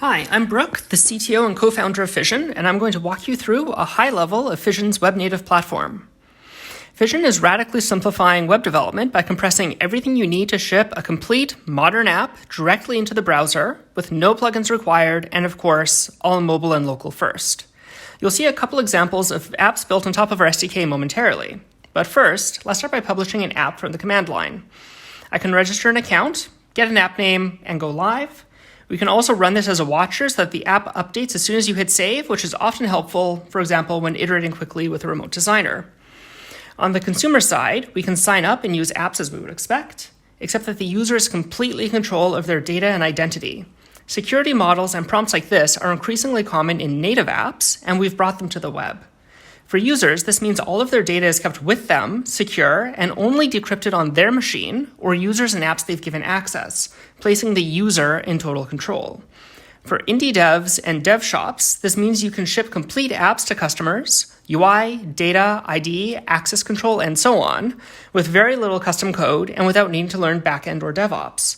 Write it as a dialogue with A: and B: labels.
A: Hi, I'm Brooke, the CTO and co-founder of Fission, and I'm going to walk you through a high level of Fission's web-native platform. Fission is radically simplifying web development by compressing everything you need to ship a complete, modern app directly into the browser, with no plugins required, and of course, all mobile and local first. You'll see a couple examples of apps built on top of our SDK momentarily. But first, let's start by publishing an app from the command line. I can register an account, get an app name, and go live. We can also run this as a watcher so that the app updates as soon as you hit save, which is often helpful, for example, when iterating quickly with a remote designer. On the consumer side, we can sign up and use apps as we would expect, except that the user is completely in control of their data and identity. Security models and prompts like this are increasingly common in native apps, and we've brought them to the web. For users, this means all of their data is kept with them, secure, and only decrypted on their machine or users and apps they've given access, placing the user in total control. For indie devs and dev shops, this means you can ship complete apps to customers, UI, data, ID, access control, and so on, with very little custom code and without needing to learn backend or DevOps.